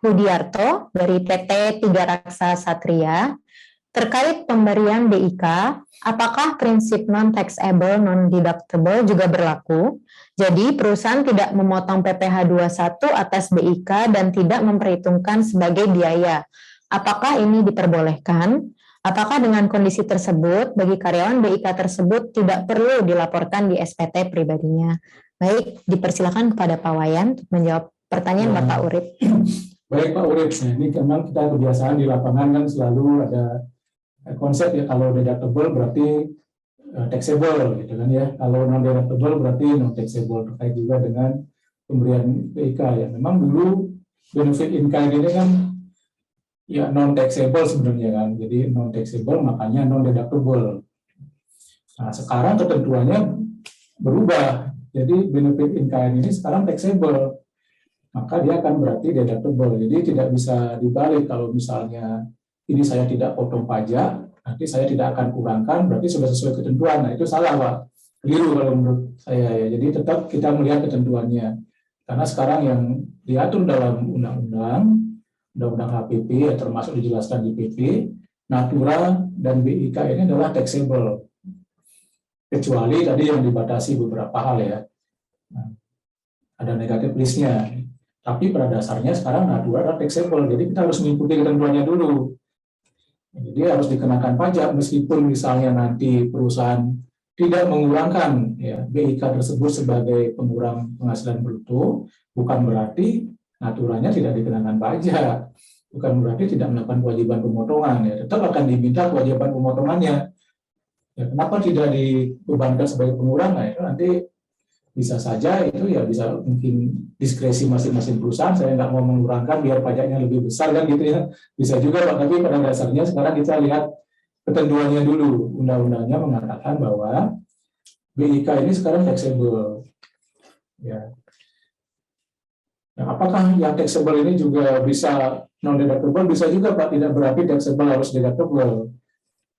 Hudiarto dari PT Tiga Raksa Satria terkait pemberian BIK, apakah prinsip non-taxable, non-deductible juga berlaku? Jadi perusahaan tidak memotong PPh 21 atas BIK dan tidak memperhitungkan sebagai biaya. Apakah ini diperbolehkan? Apakah dengan kondisi tersebut bagi karyawan BIK tersebut tidak perlu dilaporkan di SPT pribadinya? Baik, dipersilakan kepada Pak Wayan untuk menjawab pertanyaan Bapak Urip. Baik Pak Urip, nah, ini memang kita kebiasaan di lapangan kan selalu ada konsep ya, kalau deductible berarti taxable gitu kan ya, kalau non deductible berarti non taxable, terkait juga dengan pemberian BIK ya. Memang dulu benefit in kind ini kan ya non taxable sebenarnya kan, jadi non taxable makanya non deductible. Nah sekarang ketentuannya berubah, jadi benefit in kind ini sekarang taxable, maka dia akan berarti deductible. Jadi tidak bisa dibalik, kalau misalnya ini saya tidak potong pajak, nanti saya tidak akan kurangkan, berarti sudah sesuai ketentuan. Nah itu salah Pak, keliru kalau menurut saya ya. Jadi tetap kita melihat ketentuannya, karena sekarang yang diatur dalam undang-undang HPP ya, termasuk dijelaskan di PP, Natura dan BIK ini adalah taxable, kecuali tadi yang dibatasi beberapa hal ya. Nah, ada negatif listnya. Tapi pada dasarnya sekarang Natura adalah taxable, jadi kita harus mengikuti ketentuannya dulu. Jadi harus dikenakan pajak meskipun misalnya nanti perusahaan tidak mengurangkan ya, BIK tersebut sebagai pengurang penghasilan bruto, bukan berarti Naturanya tidak dikenakan pajak, bukan berarti tidak melakukan kewajiban pemotongan ya, tetap akan diminta kewajiban pemotongannya. Ya, kenapa tidak dibebankan sebagai pengurang? Nah itu nanti bisa saja itu ya bisa mungkin diskresi masing-masing perusahaan, saya nggak mau mengurangkan biar pajaknya lebih besar kan gitu ya, bisa juga Pak. Tapi pada dasarnya sekarang kita lihat ketentuannya dulu. Undang-undangnya mengatakan bahwa BIK ini sekarang taxable ya. Nah, apakah yang taxable ini juga bisa non deductible? Bisa juga Pak, tidak berarti taxable harus deductible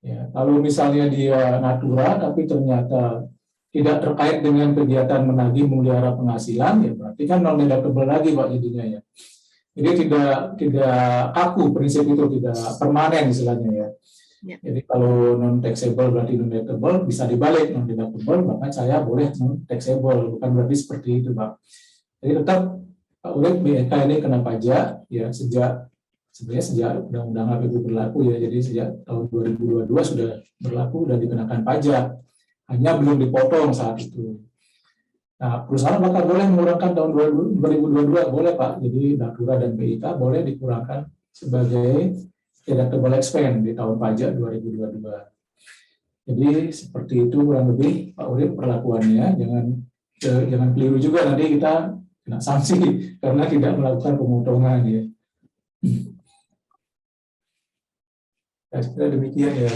ya. Kalau misalnya dia Natura tapi ternyata tidak terkait dengan kegiatan menagih memelihara penghasilan, ya berarti kan non deductible lagi Pak jadinya ya. Jadi tidak kaku prinsip itu, tidak permanen istilahnya ya. Ya. Jadi kalau non taxable berarti non deductible, bisa dibalik non deductible maka saya boleh non taxable, bukan berarti seperti itu Pak. Jadi tetap Pak Urip, BIK ini kena pajak ya sebenarnya sejak undang-undang HPP berlaku ya. Jadi sejak tahun 2022 sudah berlaku dan dikenakan pajak. Hanya belum dipotong saat itu. Nah, perusahaan apakah boleh mengurangkan tahun 2022? Boleh Pak. Jadi Natura dan BIK boleh dikurangkan sebagai deductible expense di tahun pajak 2022. Jadi seperti itu kurang lebih Pak Urip perlakuannya. Jangan keliru juga, nanti kita kena sanksi karena tidak melakukan pemotongan ya. Ya, demikian ya.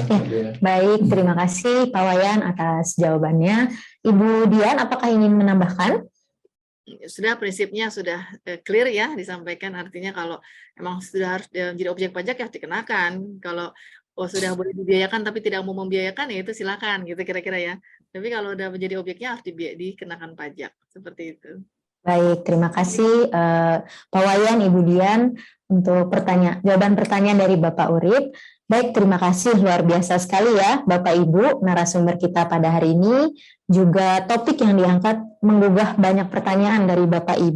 Baik, terima kasih Pak Wayan atas jawabannya. Ibu Dian, apakah ingin menambahkan? Sudah, prinsipnya sudah clear ya disampaikan, artinya kalau memang sudah harus menjadi objek pajak ya dikenakan. Kalau sudah boleh dibiayakan tapi tidak mau membiayakan ya itu silakan gitu kira-kira ya. Tapi kalau udah menjadi objeknya harus dikenakan pajak, seperti itu. Baik, terima kasih Pak Wayan, Ibu Dian untuk jawaban pertanyaan dari Bapak Urip. Baik, terima kasih, luar biasa sekali ya Bapak Ibu narasumber kita pada hari ini. Juga topik yang diangkat menggugah banyak pertanyaan dari Bapak Ibu.